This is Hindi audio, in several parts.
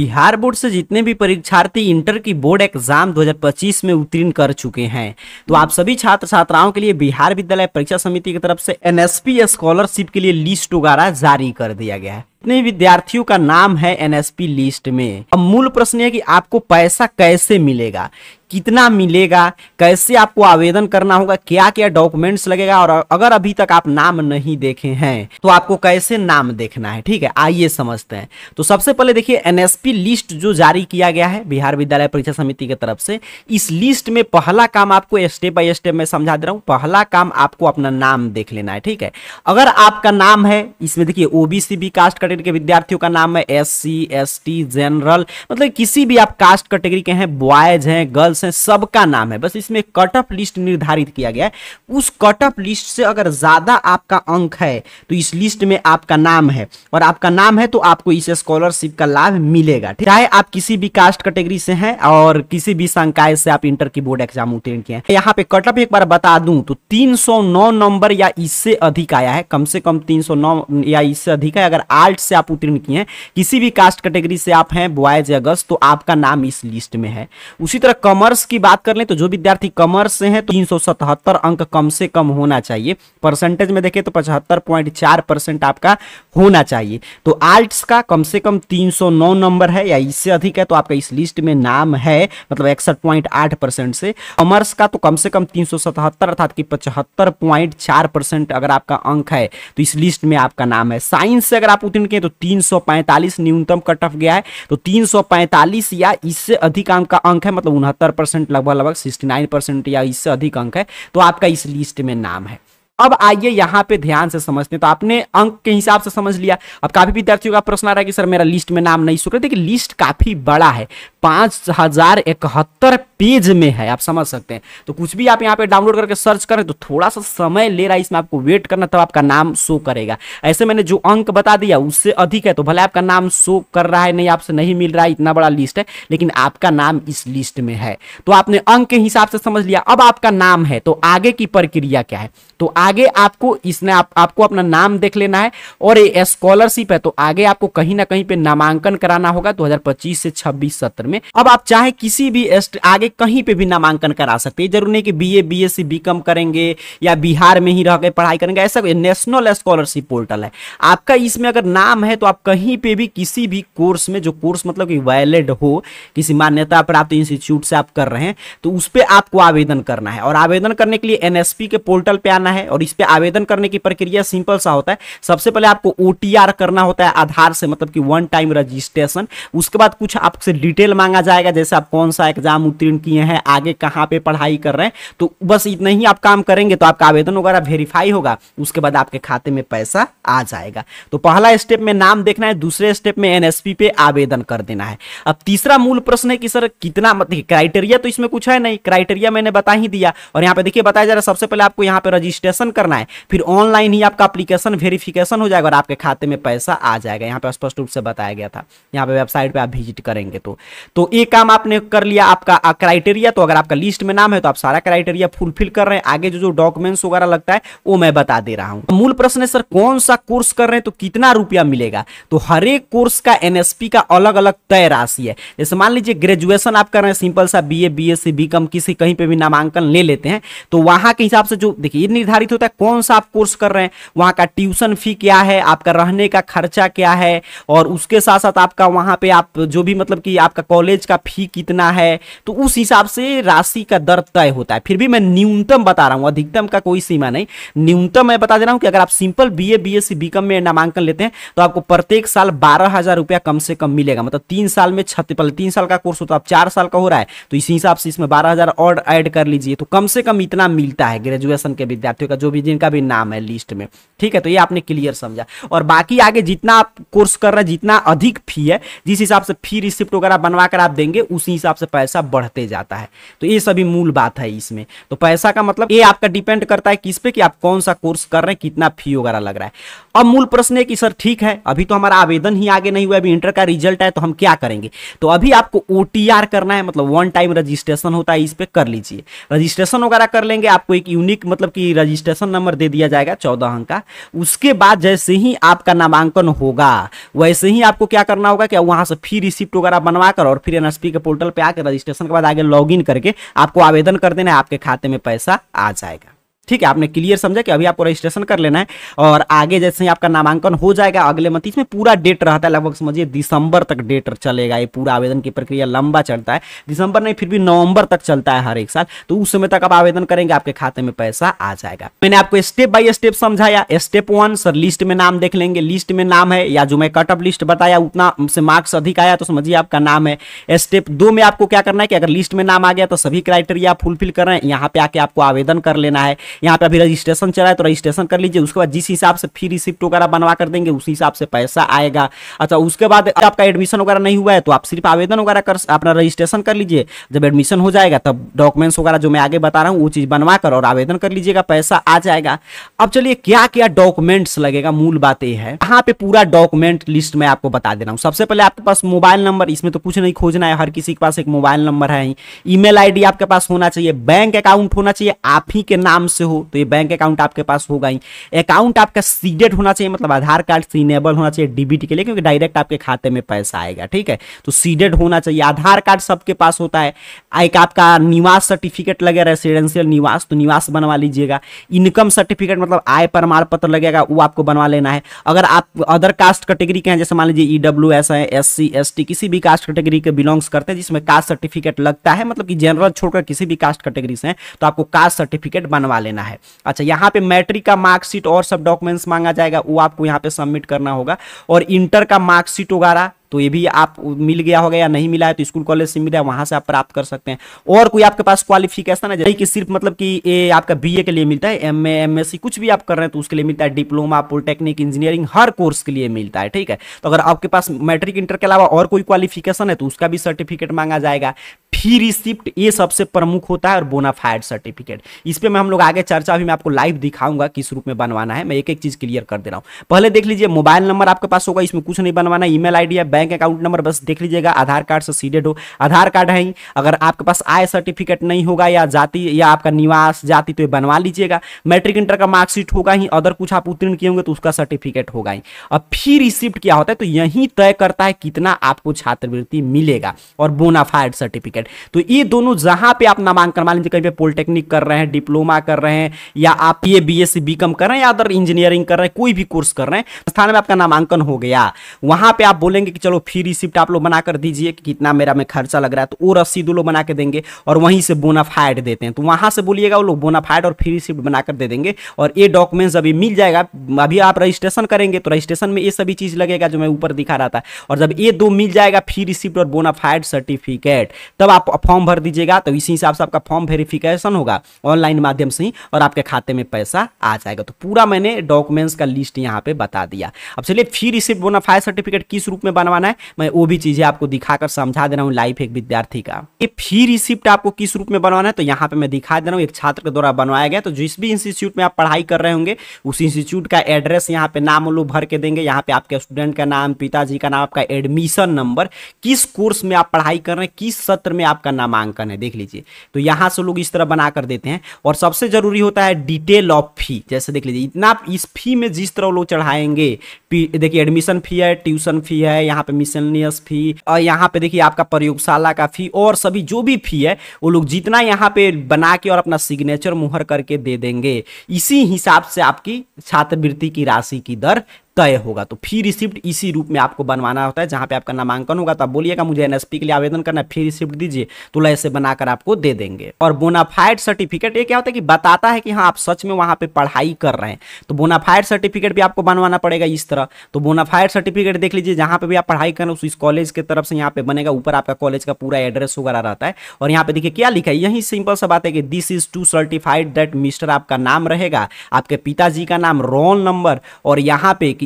बिहार बोर्ड से जितने भी परीक्षार्थी इंटर की बोर्ड एग्जाम 2025 में उत्तीर्ण कर चुके हैं, तो आप सभी छात्र छात्राओं के लिए बिहार विद्यालय परीक्षा समिति की तरफ से एनएसपी स्कॉलरशिप के लिए लिस्ट वगैरह जारी कर दिया गया है। इतने विद्यार्थियों का नाम है एनएसपी लिस्ट में। अब मूल प्रश्न है कि आपको पैसा कैसे मिलेगा, कितना मिलेगा, कैसे आपको आवेदन करना होगा, क्या क्या डॉक्यूमेंट्स लगेगा, और अगर अभी तक आप नाम नहीं देखे हैं तो आपको कैसे नाम देखना है। ठीक है, आइए समझते हैं। तो सबसे पहले देखिए, एनएसपी लिस्ट जो जारी किया गया है बिहार विद्यालय परीक्षा समिति की तरफ से, इस लिस्ट में पहला काम आपको स्टेप बाय स्टेप मैं समझा दे रहा हूं। पहला काम आपको अपना नाम देख लेना है। ठीक है, अगर आपका नाम है इसमें, देखिए ओबीसी भी कास्ट कैटेगरी के विद्यार्थियों का नाम है, एससी एसटी जनरल, मतलब किसी भी आप कास्ट कैटेगरी के हैं, बॉयज हैं गर्ल्स हैं, सबका नाम है। बस इसमें कट ऑफ लिस्ट निर्धारित किया गया है। उस कट ऑफ लिस्ट से अगर ज्यादा आपका अंक है तो इस लिस्ट में आपका नाम है, और आपका नाम है तो आपको इस स्कॉलरशिप का लाभ मिलेगा। चाहे आप किसी भी कास्ट कैटेगरी से हैं और किसी भी संकाय से आप इंटर की बोर्ड एग्जाम उत्तीर्ण किए हैं। यहाँ पे कट ऑफ एक बार बता दूं तो 309 नंबर या इससे अधिक आया है, कम से कम 309 या इससे अधिक है। अगर आर्ट से आप उत्तीर्ण किए हैं, किसी भी कास्ट कैटेगरी से आप हैं, बॉयज या गर्ल्स, तो आपका नाम इस लिस्ट में है। उसी तरह कॉमर्स की बात कर लें तो जो विद्यार्थी कॉमर्स से हैं तो 377 अंक कम से कम होना चाहिए। परसेंटेज में देखें तो 75.4% आपका होना चाहिए। तो आर्ट्स का कम से कम 309 नंबर है या इससे अधिक है तो आपका इस लिस्ट में नाम है, मतलब 61.8% से। कॉमर्स का तो कम से कम 377 अर्थात कि 75.4% अगर आपका अंक है तो इस लिस्ट में आपका नाम है। साइंस से अगर आप उत्तीर्ण किए तो 345 न्यूनतम कट ऑफ गया है, तो 345 या इससे अधिक अंक का अंक है, मतलब 69%, लगभग 69% या इससे अधिक अंक है, तो आपका इस लिस्ट में नाम है। अब आइए यहाँ पे ध्यान से समझते हैं। तो आपने अंक के हिसाब से समझ लिया। अब काफी विद्यार्थियों का प्रश्न आ रहा है कि सर मेरा लिस्ट में नाम नहीं शुक्र। देखिए लिस्ट काफी बड़ा है, 5071 पेज में है, आप समझ सकते हैं। तो कुछ भी आप यहाँ पे डाउनलोड करके सर्च करें तो थोड़ा सा समय ले रहा है, इसमें आपको वेट करना, तब आपका नाम शो करेगा। ऐसे मैंने जो अंक बता दिया उससे अधिक है तो भले आपका नाम शो कर रहा है, नहीं आपसे नहीं मिल रहा है, इतना बड़ा लिस्ट है, लेकिन आपका नाम इस लिस्ट में है। तो आपने अंक के हिसाब से समझ लिया। अब आपका नाम है तो आगे की प्रक्रिया क्या है, तो आगे आपको इसने आपको अपना नाम देख लेना है, और ये स्कॉलरशिप है तो आगे आपको कहीं ना कहीं पे नामांकन कराना होगा 2025 से 26 सत्र में। अब आप चाहे किसी भी आगे कहीं पे भी नामांकन करा सकते हैं, जरूर नहीं कि बीए बीएससी बीकॉम करेंगे या बिहार में ही रह के पढ़ाई करेंगे, ऐसा नेशनल स्कॉलरशिप पोर्टल है आपका। इसमें अगर नाम है तो आप कहीं पे भी किसी भी कोर्स में, जो कोर्स मतलब कि वैलिड हो, किसी मान्यता प्राप्त इंस्टीट्यूट से आप कर रहे हैं, तो उस पर आपको आवेदन करना है। और आवेदन करने के लिए एनएसपी के पोर्टल पे आना है, और इस पे आवेदन करने की प्रक्रिया सिंपल सा होता है। सबसे पहले आपको ओटीआर करना होता है आधार से, मतलब कि वन टाइम रजिस्ट्रेशन। उसके बाद कुछ आपसे डिटेल मांगा जाएगा, जैसे आप कौन सा एग्जाम उत्तीर्ण किए हैं, आगे कहां पे पढ़ाई कर रहे हैं, तो बस इतना ही आप काम करेंगे तो आपका आवेदन वगैरह वेरीफाई होगा। उसके बाद आपके खाते में पैसा आ जाएगा। तो पहला स्टेप में नाम देखना है, दूसरे स्टेप में एनएसपी पे आवेदन कर देना है। अब तीसरा मूल प्रश्न है कि सर कितना, मतलब क्राइटेरिया तो इसमें कुछ है नहीं, क्राइटेरिया मैंने बता ही दिया। और यहाँ पे देखिए बताया जा रहा है, सबसे पहले आपको यहाँ पे रजिस्ट्रेशन करना है, फिर ऑनलाइन ही आपका एप्लीकेशन वेरिफिकेशन हो जाएगा और आपके खाते में पैसा आ जाएगा। यहाँ पे स्पष्ट रूप से बताया गया था, यहाँ पे वेबसाइट पे आप विजिट करेंगे तो ये काम आपने कर लिया। आपका क्राइटेरिया, तो अगर आपका लिस्ट में नाम है तो आप सारा क्राइटेरिया फुलफिल कर रहे हैं। आगे जो डॉक्यूमेंट्स वगैरह लगता है वो मैं बता दे रहा हूं। मूल प्रश्न है सर कौन सा कोर्स कर रहे हैं तो कितना रुपया मिलेगा। तो हर एक कोर्स का एनएसपी का अलग अलग तय राशि है। जैसे मान लीजिए ग्रेजुएशन आप कर रहे हैं, सिंपल सा बीए बीएससी बीकॉम किसी कहीं पे भी नामांकन ले लेते हैं, तो वहां के हिसाब से जो देखिए निर्धारित होता है कौन सा आप कोर्स कर रहे हैं, वहां का ट्यूशन फी क्या है, आपका रहने का खर्चा क्या है, और उसके साथ साथ आपका वहां पे आप जो भी मतलब कि आपका कॉलेज का फी कितना है, तो उस हिसाब से राशि का दर तय होता है। फिर भी मैं न्यूनतम बता रहा हूं, अधिकतम का कोई सीमा नहीं, न्यूनतम मैं बता दे रहा हूं कि अगर आप सिंपल बीए बीएससी बीकॉम में नामांकन लेते हैं तो आपको प्रत्येक साल 12,000 रुपया कम से कम मिलेगा। मतलब 3 साल में 3 साल का कोर्स हो तो आप 4 साल का हो रहा है, तो इसी हिसाब से इसमें 12,000 और ऐड कर लीजिए, तो कम से कम इतना मिलता है ग्रेजुएशन के विद्यार्थियों का, जो भी जिनका भी नाम है लिस्ट में। ठीक है, तो ये आपने क्लियर समझा। और बाकी आगे जितना आप कोर्स कर रहे हैं, जितना अधिक फी है, जिस हिसाब से फी रिसिप्ट वगैरह बनवा कर आप देंगे, उसी हिसाब से पैसा बढ़ते चले जाता है। तो ये सभी मूल बात है इसमें। तो पैसा का मतलब ये आपका डिपेंड करता है किस पे, कि आप कौन सा कोर्स कर रहे हैं, कितना फी वगैरह लग रहा है। अब मूल प्रश्न है कि सर ठीक है, अभी तो हमारा आवेदन ही आगे नहीं हुआ, अभी इंटर का रिजल्ट है, तो हम क्या करेंगे? तो अभी आपको OTR करना है, मतलब वन टाइम रजिस्ट्रेशन होता है, इस पे कर लीजिए। रजिस्ट्रेशन वगैरह कर लेंगे, आपको एक यूनिक मतलब कि रजिस्ट्रेशन नंबर दे दिया जाएगा 14 अंक का। उसके बाद जैसे ही आपका नामांकन होगा वैसे ही आपको क्या करना होगा कि वहां से फी रिसिप्ट वगैरह बनवाकर और फिर NSP के पोर्टल पे आकर रजिस्ट्रेशन के बाद आगे लॉगिन करके आपको आवेदन कर देना है, आपके खाते में पैसा आ जाएगा। ठीक है, आपने क्लियर समझा कि अभी आपको रजिस्ट्रेशन कर लेना है और आगे जैसे ही आपका नामांकन हो जाएगा अगले मंथ, इसमें पूरा डेट रहता है, लगभग समझिए दिसंबर तक डेट चलेगा। ये पूरा आवेदन की प्रक्रिया लंबा चलता है, दिसंबर नहीं फिर भी नवंबर तक चलता है हर एक साल। तो उस समय तक आप आवेदन करेंगे, आपके खाते में पैसा आ जाएगा। मैंने आपको स्टेप बाय स्टेप समझाया। स्टेप 1 सर लिस्ट में नाम देख लेंगे, लिस्ट में नाम है या जो मैं कट ऑफ लिस्ट बताया उतना से मार्क्स अधिक आया तो समझिए आपका नाम है। स्टेप 2 में आपको क्या करना है कि अगर लिस्ट में नाम आ गया तो सभी क्राइटेरिया फुलफिल कर रहे हैं, यहाँ पे आके आपको आवेदन कर लेना है। यहाँ पे अभी रजिस्ट्रेशन चला है तो रजिस्ट्रेशन कर लीजिए, उसके बाद जिस हिसाब से फी रिसिप्ट वगैरह बनवा कर देंगे उस हिसाब से पैसा आएगा। अच्छा, उसके बाद आपका एडमिशन वगैरह नहीं हुआ है तो आप सिर्फ आवेदन वगैरह कर अपना रजिस्ट्रेशन कर लीजिए। जब एडमिशन हो जाएगा तब डॉक्यूमेंट्स वगैरह जो मैं आगे बता रहा हूँ वो चीज बनवा कर और आवेदन कर लीजिएगा, पैसा आ जाएगा। अब चलिए क्या क्या डॉक्यूमेंट्स लगेगा, मूल बात यह है। यहाँ पे पूरा डॉक्यूमेंट लिस्ट में आपको बता दे रहा हूँ। सबसे पहले आपके पास मोबाइल नंबर, इसमें तो कुछ नहीं खोजना है, हर किसी के पास एक मोबाइल नंबर है। ईमेल आईडी आपके पास होना चाहिए, बैंक अकाउंट होना चाहिए, आप ही के नाम से हो तो ये बैंक अकाउंट आपके पास होगा ही। अकाउंट आपका सीडेड होना चाहिए, मतलब आधार कार्ड से इनेबल होना चाहिए डीबीटी के लिए, क्योंकि डायरेक्ट आपके खाते में पैसा आएगा। ठीक है, तो सीडेड होना चाहिए। आधार कार्ड सबके पास होता है। एक आपका निवास सर्टिफिकेट लगेगा, रेसिडेंशियल निवास, तो निवास बनवा लीजिएगा। इनकम सर्टिफिकेट मतलब आय प्रमाण पत्र लगेगा, वो आपको बनवा लेना है। अगर आप अदर कास्ट कैटेगरी के हैं, जैसे मान लीजिए EWS है, SC ST किसी भी कास्ट कैटेगरी के बिलोंग्स करते हैं जिसमें कास्ट सर्टिफिकेट लगता है, मतलब कि जनरल छोड़कर किसी भी कास्ट कैटेगरी से हैं तो आपको कास्ट सर्टिफिकेट बनवा लेना है। अच्छा, यहाँ पे मैट्रिक का मार्कशीट और सब डॉक्यूमेंट्स मांगा जाएगा, वो आपको यहाँ पे सबमिट करना होगा। और इंटर का मार्कशीट वगैरह तो ये भी आप मिल गया होगा या नहीं मिला है तो स्कूल कॉलेज से मिला है, वहां से आप प्राप्त कर सकते हैं। और कोई आपके पास क्वालिफिकेशन है, जैसे कि सिर्फ मतलब कि ये आपका BA के लिए मिलता है, MA MSc कुछ भी आप कर रहे हैं तो उसके लिए मिलता है, डिप्लोमा पॉलिटेक्निक इंजीनियरिंग हर कोर्स के लिए मिलता है। ठीक है, तो अगर आपके पास मैट्रिक इंटर के अलावा और कोई क्वालिफिकेशन है तो उसका भी सर्टिफिकेट मांगा जाएगा। फी रिसिप्ट ये सबसे प्रमुख होता है, और बोनाफाइड सर्टिफिकेट, इस पे मैं हम लोग आगे चर्चा भी मैं आपको लाइव दिखाऊंगा किस रूप में बनवाना है। मैं एक एक चीज क्लियर कर दे रहा हूं। पहले देख लीजिए, मोबाइल नंबर आपके पास होगा, इसमें कुछ नहीं बनवाना। ईमेल आईडी है, बैंक अकाउंट नंबर बस देख लीजिएगा। आधार कार्ड से सीडेड हो, आधार कार्ड है ही। अगर आपके पास आय सर्टिफिकेट नहीं होगा या जाति या आपका निवास जाति तो ये बनवा लीजिएगा। मैट्रिक इंटर का मार्कशीट होगा ही, अदर कुछ आप उत्तीर्ण किए होंगे तो उसका सर्टिफिकेट होगा ही। अब फी रिसिप्ट क्या होता है, तो यही तय करता है कितना आपको छात्रवृत्ति मिलेगा, और बोनाफाइड सर्टिफिकेट। तो ये दोनों जहां पे आप नामांकन, मान लीजिए कहीं पे पॉलिटेक्निक कर रहे हैं, डिप्लोमा कर रहे हैं, या आप ये BSc BCom कर रहे हैं, या अदर इंजीनियरिंग कर रहे हैं, कोई भी कोर्स कर रहे हैं, स्थान में आपका नामांकन हो गया, वहां पे आप बोलेंगे कि चलो फी रिसिप्ट आप लोग बनाकर दीजिए कि कितना मेरा में खर्चा लग रहा है, तो वो रसीद लोग बना के देंगे और वहीं से बोनाफाइड देते हैं। तो वहां से बोलिएगा, वो लोग बोनाफाइड और फी रिसिप्ट बनाकर दे देंगे। और ये डॉक्यूमेंट्स अभी मिल जाएगा, अभी आप रजिस्ट्रेशन करेंगे तो रजिस्ट्रेशन में ये सभी चीज लगेगा जो मैं ऊपर दिखा रहा था। और जब ये दो मिल जाएगा, फी रिसिप्ट और बोनाफाइड सर्टिफिकेट, तब आप फॉर्म भर दीजिएगा। तो इसी हिसाब से आपका फॉर्म वेरिफिकेशन होगा ऑनलाइन माध्यम से ही, और आपके खाते में पैसा आ जाएगा। तो पूरा मैंने डॉक्यूमेंट्स का लिस्ट यहाँ पे बता दिया। अब चलिए, फी रिसिप्ट बोनाफाइड सर्टिफिकेट किस रूप में बनवाना है, मैं वो भी चीजें आपको दिखाकर समझा दे रहा हूँ लाइव एक विद्यार्थी का। ये फी रिसिप्ट आपको किस रूप में बनवाना है, तो यहाँ पे मैं दिखा दे रहा हूँ, एक छात्र के द्वारा बनवाया गया। तो जिस भी इंस्टीट्यूट में आप पढ़ाई कर रहे होंगे उस इंस्टीट्यूट का एड्रेस यहाँ पे नाम लोग भर के देंगे। यहाँ पे आपके स्टूडेंट का नाम, पिताजी का नाम, आपका एडमिशन नंबर, किस कोर्स में आप पढ़ाई कर रहे हैं, किस सत्र में आपका नामांकन है, देख लीजिए। तो यहाँ से लोग इस तरह बना कर देते हैं। और सबसे जरूरी होता है डिटेल ऑफ फी, जैसे देख लीजिए, इतना इस फी में जिस तरह लोग चढ़ाएंगे, देखिए एडमिशन फी है, ट्यूशन फी है, यहाँ पे मिसलेनियस फी, और यहाँ पे देखिए आपका प्रयोगशाला का फी, और सभी जो भी फी है वो लोग जितना यहाँ पे बना के और अपना सिग्नेचर मुहर करके दे देंगे। इसी हिसाब से आपकी छात्रवृत्ति की राशि की दर तय होगा। तो फी रिसिप्ट इसी रूप में आपको बनवाना होता है। जहां पे आपका नामांकन होगा तब बोलिएगा मुझे एनएसपी के लिए आवेदन करना है, फी रिसिप्ट दीजिए, तो ऐसे बनाकर आपको दे देंगे। और बोनाफाइड सर्टिफिकेट ये क्या होता है कि बताता है कि हाँ आप सच में वहां पे पढ़ाई कर रहे हैं। तो बोनाफाइड सर्टिफिकेट भी आपको बनवाना पड़ेगा इस तरह। तो बोनाफाइड सर्टिफिकेट देख लीजिए, जहां पे भी आप पढ़ाई कर रहे हो उस कॉलेज की तरफ से यहाँ पे बनेगा, ऊपर आपका कॉलेज का पूरा एड्रेस वगैरह रहता है। और यहाँ पे देखिए क्या लिखा है, यही सिंपल सा बात है कि this is to certified that mister, आपका नाम रहेगा, आपके पिताजी का नाम, रोल नंबर, और यहाँ पे कि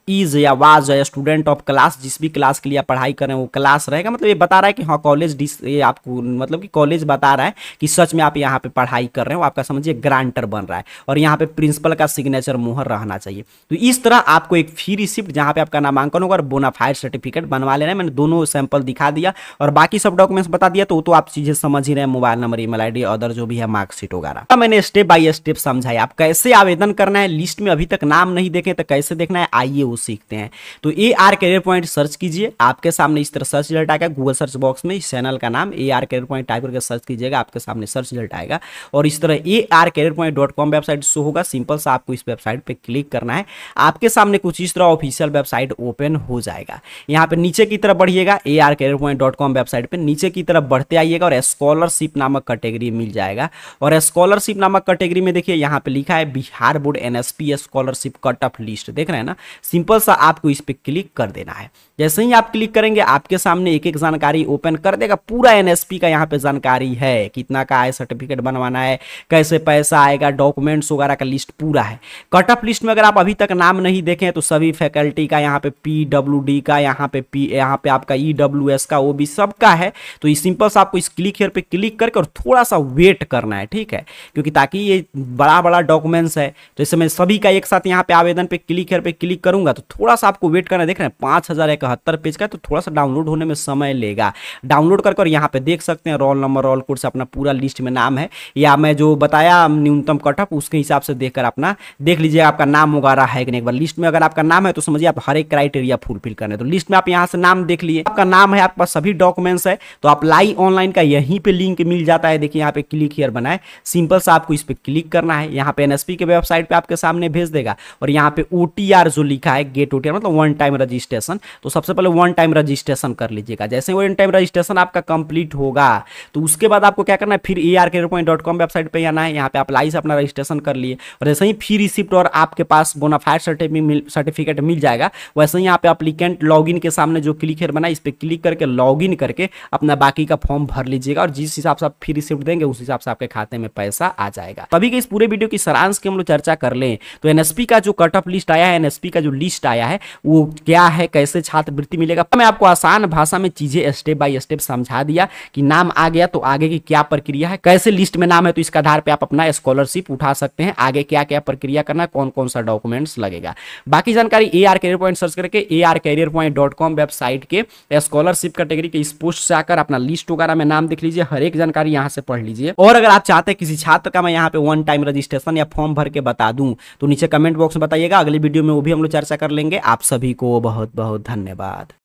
इज या वाज या स्टूडेंट ऑफ क्लास, जिस भी क्लास के लिए आप पढ़ाई कर रहे हैं वो क्लास रहेगा। मतलब ये बता रहा है कि हाँ कॉलेज ये आपको मतलब कि कॉलेज बता रहा है कि सच में आप यहाँ पे पढ़ाई कर रहे हो, आपका समझिए ग्रांटर बन रहा है, और यहाँ पे प्रिंसिपल का सिग्नेचर मुहर रहना चाहिए। तो इस तरह आपको एक फ्री रिसिप्ट जहाँ पे आपका नामांकन होगा और बोनाफाइड सर्टिफिकेट बनवा लेना है। मैंने दोनों सैंपल दिखा दिया और बाकी सब डॉक्यूमेंट्स बता दिया, तो आप चीजें समझ ही रहे हैं, mobile number, email ID, other जो भी है मार्कशीट वगैरह मैंने स्टेप बाय स्टेप समझाया। आप कैसे आवेदन करना है, लिस्ट में अभी तक नाम नहीं देखे तो कैसे देखना है, आइए वो सीखते हैं। तो AR करियर पॉइंट सर्च कीजिए, आपके सामने इस तरह सर्च रिजल्ट आएगा। गूगल सर्च बॉक्स में इस चैनल का नाम AR करियर पॉइंट टाइप करके सर्च कीजिएगा, आपके सामने सर्च रिजल्ट आएगा और इस तरह arcareerpoint.com वेबसाइट शो होगा। सिंपल सा आपको इस वेबसाइट पे क्लिक करना है, आपके सामने कुछ इस तरह ऑफिशियल वेबसाइट ओपन हो जाएगा। यहाँ पे नीचे की तरफ बढ़िएगा, arcareerpoint.com वेबसाइट पे नीचे की तरफ बढ़ते आइएगा और स्कॉलरशिप नामक कैटेगरी मिल जाएगा। और स्कॉलरशिप नामक कैटेगरी में देखिए यहाँ पे लिखा है Bihar board NSP scholarship cut off list, देख रहे हैं ना। सिंपल सा आपको इस पे क्लिक कर देना है। जैसे ही आप क्लिक करेंगे आपके सामने एक एक जानकारी ओपन कर देगा। पूरा NSP का यहाँ पे जानकारी है, कितना का है, सर्टिफिकेट बनवाना है, कैसे पैसा आएगा, डॉक्यूमेंट्स वगैरह का लिस्ट पूरा है। कट ऑफ लिस्ट में अगर आप अभी तक नाम नहीं देखें तो सभी फैकल्टी का, यहाँ पे PWD का, यहाँ पे आपका EWS का, OBC सबका है। तो ये सिंपल सा आपको इस क्लिक हियर पे क्लिक करके और थोड़ा सा वेट करना है, ठीक है, क्योंकि ताकि ये बड़ा बड़ा डॉक्यूमेंट्स है। जैसे मैं सभी का एक साथ यहाँ पे आवेदन पे क्लिक हियर पे क्लिक करूंगा तो थोड़ा सा आपको वेट करना है। देख रहे हैं 5071 पेज का है, तो थोड़ा सा डाउनलोड होने में समय लेगा। डाउनलोड करके और यहाँ पे देख सकते हैं रोल नंबर, रोल कोड से अपना पूरा लिस्ट में नाम है, या मैं जो बताया न्यूनतम कट ऑफ उसके हिसाब से देखकर अपना देख लीजिए आपका नाम वगैरह है कि नहीं। एक बार लिस्ट में अगर आपका नाम है तो समझिए आप हर एक क्राइटेरिया फुलफिल करने। तो लिस्ट में आप यहाँ से नाम देख लिए, आपका नाम है, आपके पास सभी डॉक्यूमेंट्स है, तो अप्लाई ऑनलाइन का यहीं पे लिंक मिल जाता है। देखिए यहाँ पे क्लिक हियर बना है, सिंपल सा आपको इस पे क्लिक करना है। यहाँ पे NSP के वेबसाइट पे आपके सामने भेज देगा और यहाँ पे OTR जो लिखा है, गेट OTR मतलब वन टाइम रजिस्ट्रेशन, तो सबसे पहले वन टाइम रजिस्ट्रेशन कर लीजिएगा। जैसे वन टाइम रजिस्ट्रेशन आपका कंप्लीट होगा तो उसके बाद आपको क्या करना है, फिर arcareerpoint.com वेबसाइट पे आना है। यहाँ पे अप्लाई से अपना रजिस्ट्रेशन कर लिए और जैसे ही फ्री रिसिप्ट और आपके पास बोनाफाइड सर्टिफिकेट मिल जाएगा, वैसे ही यहाँ पे एप्लीकेंट लॉगिन के सामने जो क्लिक हियर बना इस पे क्लिक करके लॉगिन करके अपना बाकी का फॉर्म भर लीजिएगा और जिस हिसाब से आप फ्री रिसिप्ट देंगे उस हिसाब से आपके खाते में पैसा आ जाएगा। अभी के इस पूरे वीडियो की सारांश की हम लोग चर्चा कर लें तो NSP का जो कट ऑफ लिस्ट आया है, NSP का जो लिस्ट आया है वो क्या है, कैसे छात्रवृत्ति मिलेगा, मैं आपको आसान भाषा में चीजें स्टेप बाय स्टेप समझा दिया कि नाम आ गया तो आगे की क्या प्रक्रिया है, कैसे लिस्ट में नाम है तो इसके आधार पे आप अपना स्कॉलरशिप उठा सकते हैं, आगे क्या क्या प्रक्रिया करना है, कौन कौन सा डॉक्यूमेंट्स लगेगा। बाकी जानकारी AR करियर पॉइंट सर्च करके arcareerpoint.com वेबसाइट के स्कॉलरशिप कैटेगरी के इस पोस्ट से आकर अपना लिस्ट वगैरह में नाम देख लीजिए, हर एक जानकारी यहाँ से पढ़ लीजिए। और अगर आप चाहते हैं किसी छात्र का मैं यहाँ पे वन टाइम रजिस्ट्रेशन या फॉर्म भर के बता दूं तो नीचे कमेंट बॉक्स में बताइएगा, अगली वीडियो में वो भी हम लोग चर्चा कर लेंगे। आप सभी को बहुत बहुत धन्यवाद।